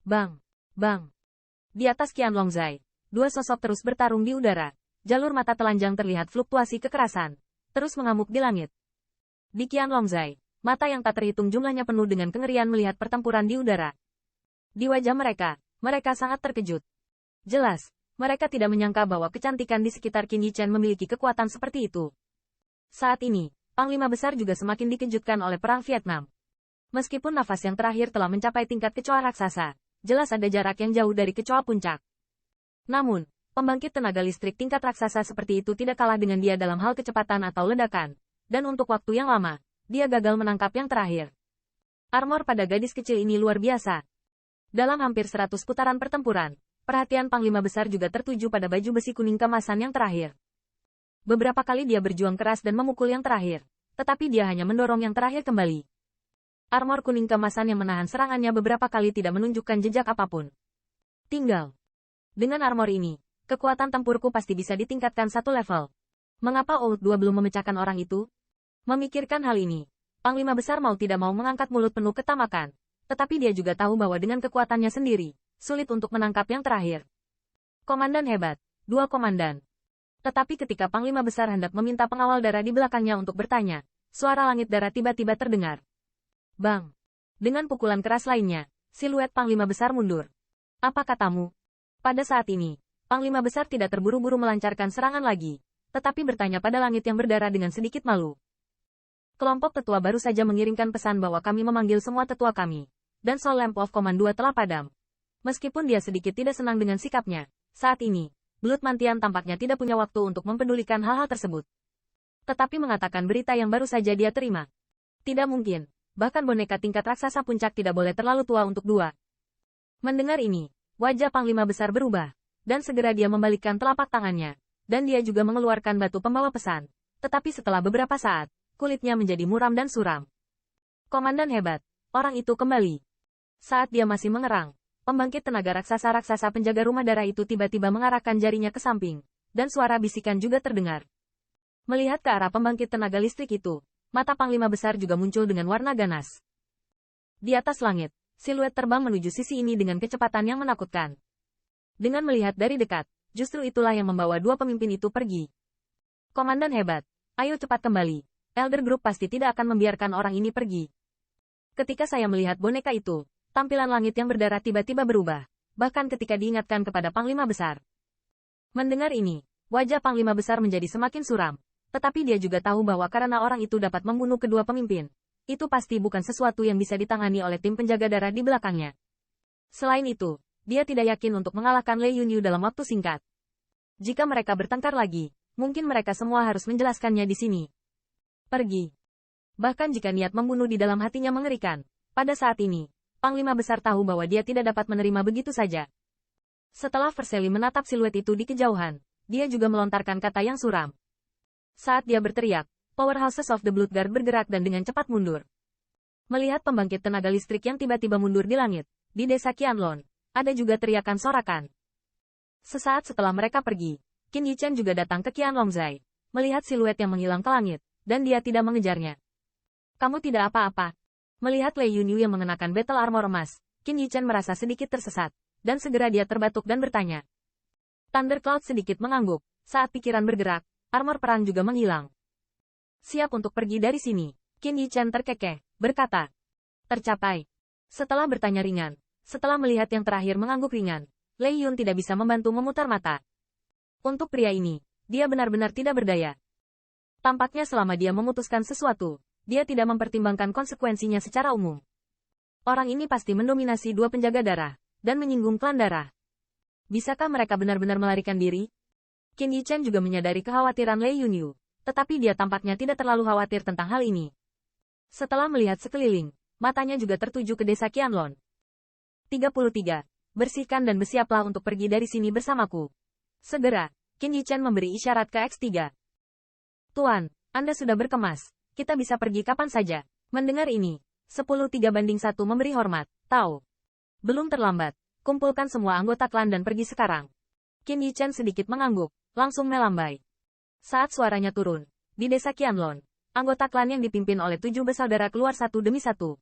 Bang! Bang! Di atas Qianlongzai, dua sosok terus bertarung di udara. Jalur mata telanjang terlihat fluktuasi kekerasan, terus mengamuk di langit. Di Qianlongzai, mata yang tak terhitung jumlahnya penuh dengan kengerian melihat pertempuran di udara. Di wajah mereka sangat terkejut. Jelas, mereka tidak menyangka bahwa kecantikan di sekitar Qin Yichen memiliki kekuatan seperti itu. Saat ini, Panglima Besar juga semakin dikejutkan oleh Perang Vietnam. Meskipun nafas yang terakhir telah mencapai tingkat kecoa raksasa, jelas ada jarak yang jauh dari kecoa puncak. Namun, pembangkit tenaga listrik tingkat raksasa seperti itu tidak kalah dengan dia dalam hal kecepatan atau ledakan. Dan untuk waktu yang lama, dia gagal menangkap yang terakhir. Armor pada gadis kecil ini luar biasa. Dalam hampir 100 putaran pertempuran, perhatian Panglima Besar juga tertuju pada baju besi kuning kemasan yang terakhir. Beberapa kali dia berjuang keras dan memukul yang terakhir, tetapi dia hanya mendorong yang terakhir kembali. Armor kuning kemasan yang menahan serangannya beberapa kali tidak menunjukkan jejak apapun. Tinggal. Dengan armor ini, kekuatan tempurku pasti bisa ditingkatkan satu level. Mengapa Oud 2 belum memecahkan orang itu? Memikirkan hal ini, Panglima Besar mau tidak mau mengangkat mulut penuh ketamakan. Tetapi dia juga tahu bahwa dengan kekuatannya sendiri, sulit untuk menangkap yang terakhir. Komandan hebat, dua komandan. Tetapi ketika Panglima Besar hendak meminta pengawal darah di belakangnya untuk bertanya, suara langit darah tiba-tiba terdengar. Bang! Dengan pukulan keras lainnya, siluet Panglima Besar mundur. Apa katamu? Pada saat ini, Panglima Besar tidak terburu-buru melancarkan serangan lagi, tetapi bertanya pada langit yang berdarah dengan sedikit malu. Kelompok tetua baru saja mengirimkan pesan bahwa kami memanggil semua tetua kami, dan Soul Lamp of Command 2 telah padam. Meskipun dia sedikit tidak senang dengan sikapnya, saat ini, Blood Mantian tampaknya tidak punya waktu untuk mempedulikan hal-hal tersebut. Tetapi mengatakan berita yang baru saja dia terima. Tidak mungkin. Bahkan boneka tingkat raksasa puncak tidak boleh terlalu tua untuk dua. Mendengar ini, wajah Panglima Besar berubah, dan segera dia membalikkan telapak tangannya, dan dia juga mengeluarkan batu pembawa pesan. Tetapi setelah beberapa saat, kulitnya menjadi muram dan suram. Komandan hebat, orang itu kembali. Saat dia masih mengerang, pembangkit tenaga raksasa-raksasa penjaga rumah darah itu tiba-tiba mengarahkan jarinya ke samping, dan suara bisikan juga terdengar. Melihat ke arah pembangkit tenaga listrik itu, mata Panglima Besar juga muncul dengan warna ganas. Di atas langit, siluet terbang menuju sisi ini dengan kecepatan yang menakutkan. Dengan melihat dari dekat, justru itulah yang membawa dua pemimpin itu pergi. Komandan hebat, ayo cepat kembali. Elder Group pasti tidak akan membiarkan orang ini pergi. Ketika saya melihat boneka itu, tampilan langit yang berdarah tiba-tiba berubah, bahkan ketika diingatkan kepada Panglima Besar. Mendengar ini, wajah Panglima Besar menjadi semakin suram. Tetapi dia juga tahu bahwa karena orang itu dapat membunuh kedua pemimpin, itu pasti bukan sesuatu yang bisa ditangani oleh tim penjaga darah di belakangnya. Selain itu, dia tidak yakin untuk mengalahkan Lei Yunyu dalam waktu singkat. Jika mereka bertengkar lagi, mungkin mereka semua harus menjelaskannya di sini. Pergi. Bahkan jika niat membunuh di dalam hatinya mengerikan, pada saat ini, Panglima Besar tahu bahwa dia tidak dapat menerima begitu saja. Setelah Verseli menatap siluet itu di kejauhan, dia juga melontarkan kata yang suram. Saat dia berteriak, Powerhouses of the Bloodguard bergerak dan dengan cepat mundur. Melihat pembangkit tenaga listrik yang tiba-tiba mundur di langit, di desa Qianlong, ada juga teriakan sorakan. Sesaat setelah mereka pergi, Qin Yichen juga datang ke Qianlongzai, melihat siluet yang menghilang ke langit, dan dia tidak mengejarnya. Kamu tidak apa-apa. Melihat Lei Yunyu yang mengenakan battle armor emas, Qin Yichen merasa sedikit tersesat, dan segera dia terbatuk dan bertanya. Thundercloud sedikit mengangguk, saat pikiran bergerak, armor perang juga menghilang. Siap untuk pergi dari sini, Qin Yichen terkekeh, berkata. Tercapai. Setelah bertanya ringan, setelah melihat yang terakhir mengangguk ringan, Lei Yun tidak bisa membantu memutar mata. Untuk pria ini, dia benar-benar tidak berdaya. Tampaknya selama dia memutuskan sesuatu, dia tidak mempertimbangkan konsekuensinya secara umum. Orang ini pasti mendominasi dua penjaga darah, dan menyinggung klan darah. Bisakah mereka benar-benar melarikan diri? Qin Yichen juga menyadari kekhawatiran Lei Yunyu, tetapi dia tampaknya tidak terlalu khawatir tentang hal ini. Setelah melihat sekeliling, matanya juga tertuju ke desa Qianlong. 33. Bersihkan dan bersiaplah untuk pergi dari sini bersamaku. Segera, Qin Yichen memberi isyarat ke X3. Tuan, Anda sudah berkemas, kita bisa pergi kapan saja. Mendengar ini, 10-3-1 memberi hormat, tahu. Belum terlambat, kumpulkan semua anggota klan dan pergi sekarang. Qin Yichen sedikit mengangguk, langsung melambai. Saat suaranya turun, di desa Qianlong, anggota klan yang dipimpin oleh 7 bersaudara keluar satu demi satu.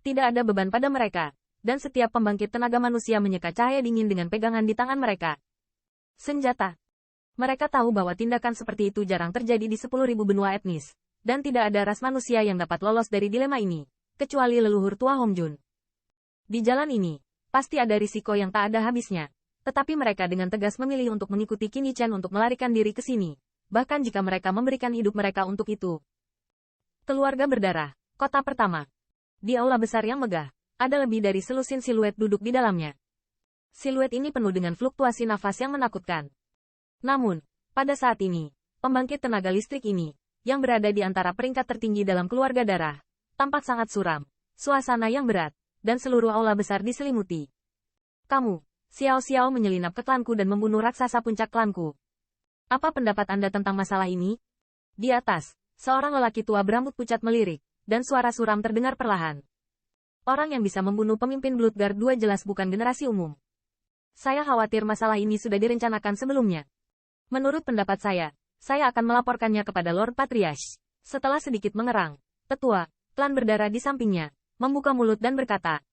Tidak ada beban pada mereka, dan setiap pembangkit tenaga manusia menyeka cahaya dingin dengan pegangan di tangan mereka. Senjata. Mereka tahu bahwa tindakan seperti itu jarang terjadi di 10.000 benua etnis, dan tidak ada ras manusia yang dapat lolos dari dilema ini, kecuali leluhur tua Hongjun. Di jalan ini, pasti ada risiko yang tak ada habisnya, tetapi mereka dengan tegas memilih untuk mengikuti Qin Yichen untuk melarikan diri ke sini, bahkan jika mereka memberikan hidup mereka untuk itu. Keluarga berdarah, kota pertama. Di aula besar yang megah, ada lebih dari selusin siluet duduk di dalamnya. Siluet ini penuh dengan fluktuasi nafas yang menakutkan. Namun, pada saat ini, pembangkit tenaga listrik ini, yang berada di antara peringkat tertinggi dalam keluarga darah, tampak sangat suram, suasana yang berat, dan seluruh aula besar diselimuti. Kamu, Xiao Xiao menyelinap ke klanku dan membunuh raksasa puncak klanku. Apa pendapat Anda tentang masalah ini? Di atas, seorang lelaki tua berambut pucat melirik, dan suara suram terdengar perlahan. Orang yang bisa membunuh pemimpin Bloodguard 2 jelas bukan generasi umum. Saya khawatir masalah ini sudah direncanakan sebelumnya. Menurut pendapat saya akan melaporkannya kepada Lord Patriarch. Setelah sedikit mengerang, tetua, klan berdarah di sampingnya, membuka mulut dan berkata,